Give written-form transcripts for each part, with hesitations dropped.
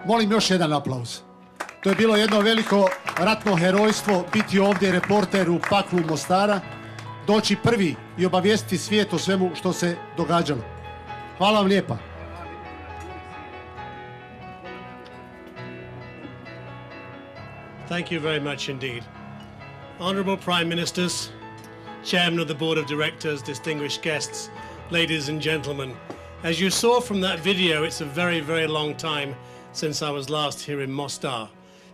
Molim još jedan aplauz. To je bilo jedno veliko ratno herojstvo, biti ovdje reporter u paklu Mostara, doći prvi i obavijestiti svijet o svemu što se događalo. Hvala vam lijepa. Thank you very much indeed. Honourable Prime Ministers, Chairman of the Board of Directors, distinguished guests, ladies and gentlemen. As you saw from that video, it's a very, very long time since I was last here in Mostar.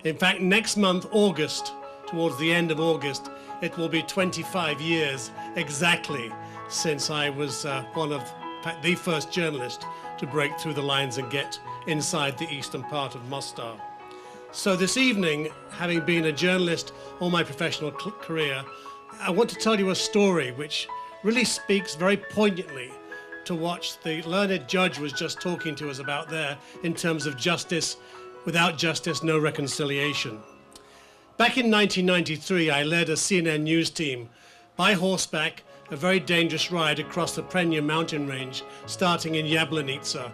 In fact, next month, August, towards the end of August, it will be 25 years exactly since I was one of the first journalist to break through the lines and get inside the eastern part of Mostar. So this evening, having been a journalist all my professional career, I want to tell you a story which really speaks very poignantly to what the learned judge was just talking to us about there in terms of justice. Without justice, no reconciliation. Back in 1993, I led a CNN news team by horseback, a very dangerous ride across the Prenya mountain range, starting in Jablanica,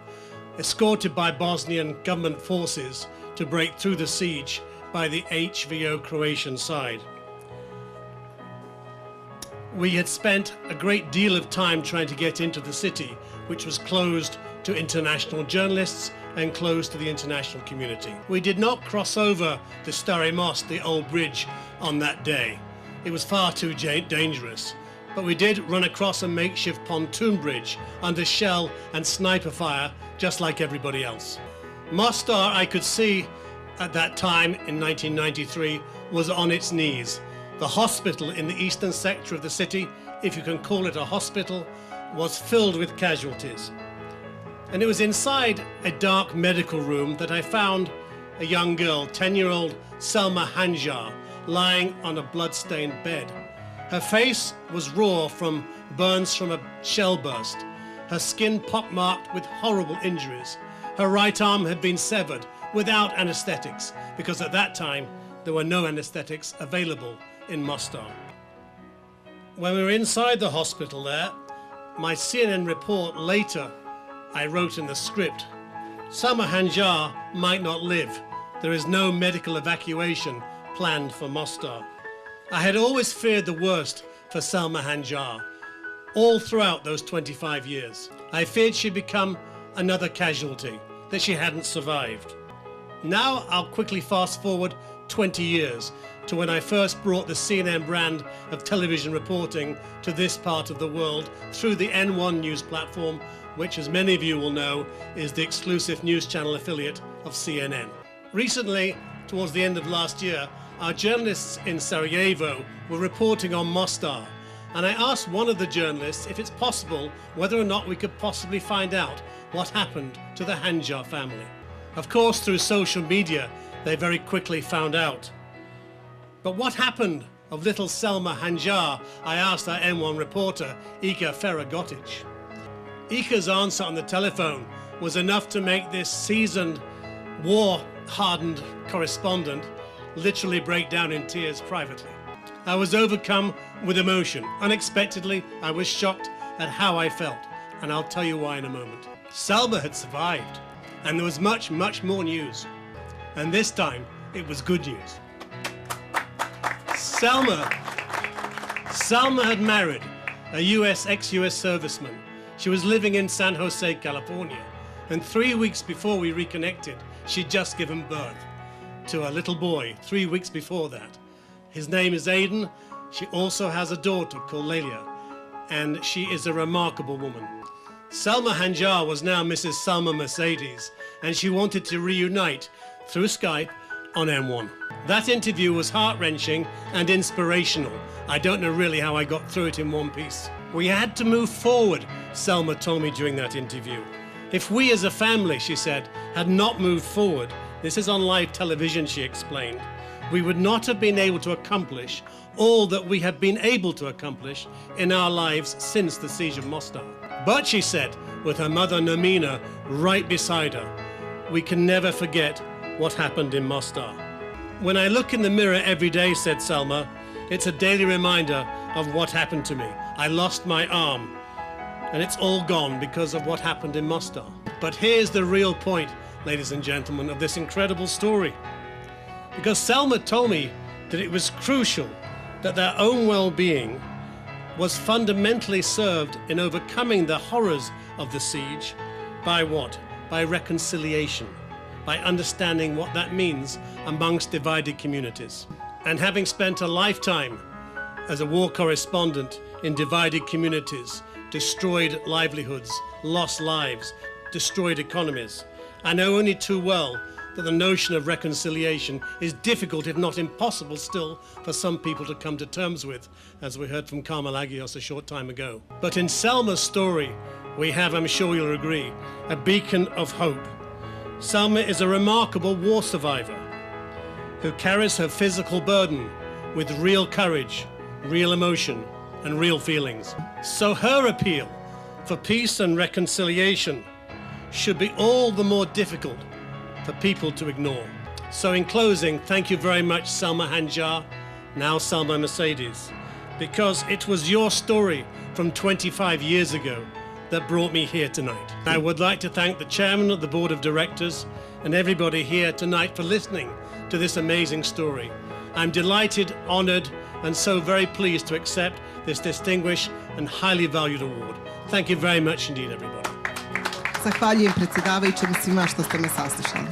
escorted by Bosnian government forces to break through the siege by the HVO Croatian side. We had spent a great deal of time trying to get into the city, which was closed to international journalists and closed to the international community. We did not cross over the Stari Most, the old bridge, on that day. It was far too dangerous. But we did run across a makeshift pontoon bridge under shell and sniper fire, just like everybody else. Mostar, I could see at that time in 1993, was on its knees. The hospital in the eastern sector of the city, if you can call it a hospital, was filled with casualties. And it was inside a dark medical room that I found a young girl, 10-year-old Selma Hanjar, lying on a blood-stained bed. Her face was raw from burns from a shell burst. Her skin pockmarked with horrible injuries. Her right arm had been severed without anesthetics, because at that time there were no anesthetics available in Mostar. When we were inside the hospital there, my CNN report later, I wrote in the script, Selma Hanjar might not live. There is no medical evacuation planned for Mostar. I had always feared the worst for Selma Hanjar, all throughout those 25 years. I feared she'd become another casualty, that she hadn't survived. Now I'll quickly fast forward 20 years to when I first brought the CNN brand of television reporting to this part of the world through the N1 news platform, which, as many of you will know, is the exclusive news channel affiliate of CNN. Recently, towards the end of last year, our journalists in Sarajevo were reporting on Mostar, and I asked one of the journalists if it's possible whether or not we could possibly find out what happened to the Hanjar family. Of course, through social media, they very quickly found out. But what happened of little Selma Hanjar, I asked our N1 reporter, Ika Feragotic. Ika's answer on the telephone was enough to make this seasoned, war-hardened correspondent literally break down in tears privately. I was overcome with emotion. Unexpectedly, I was shocked at how I felt, and I'll tell you why in a moment. Selma had survived, and there was much, much more news. And this time, it was good news. Selma had married a ex-US serviceman. She was living in San Jose, California, and 3 weeks before we reconnected, she'd just given birth to a little boy 3 weeks before that. His name is Aiden. She also has a daughter called Lelia, and she is a remarkable woman. Selma Hanjar was now Mrs. Selma Mercedes, and she wanted to reunite through Skype on N1. That interview was heart-wrenching and inspirational. I don't know really how I got through it in one piece. We had to move forward, Selma told me during that interview. If we as a family, she said, had not moved forward, this is on live television, she explained, we would not have been able to accomplish all that we have been able to accomplish in our lives since the siege of Mostar. But, she said, with her mother Nomina right beside her, we can never forget what happened in Mostar. When I look in the mirror every day, said Selma, it's a daily reminder of what happened to me. I lost my arm, and it's all gone because of what happened in Mostar. But here's the real point ladies and gentlemen, of this incredible story. Because Selma told me that it was crucial that their own well-being was fundamentally served in overcoming the horrors of the siege by what? By reconciliation, by understanding what that means amongst divided communities. And having spent a lifetime as a war correspondent in divided communities, destroyed livelihoods, lost lives, destroyed economies, I know only too well that the notion of reconciliation is difficult, if not impossible still, for some people to come to terms with, as we heard from Carmel Agios a short time ago. But in Selma's story, we have, I'm sure you'll agree, a beacon of hope. Selma is a remarkable war survivor who carries her physical burden with real courage, real emotion, and real feelings. So her appeal for peace and reconciliation should be all the more difficult for people to ignore. So in closing, thank you very much, Selma Hanjar, now Selma Mercedes, because it was your story from 25 years ago that brought me here tonight. I would like to thank the chairman of the board of directors and everybody here tonight for listening to this amazing story. I'm delighted, honored, and so very pleased to accept this distinguished and highly valued award. Thank you very much indeed, everybody. Zahvaljujem predsjedavajućem i svima što ste me saslušali.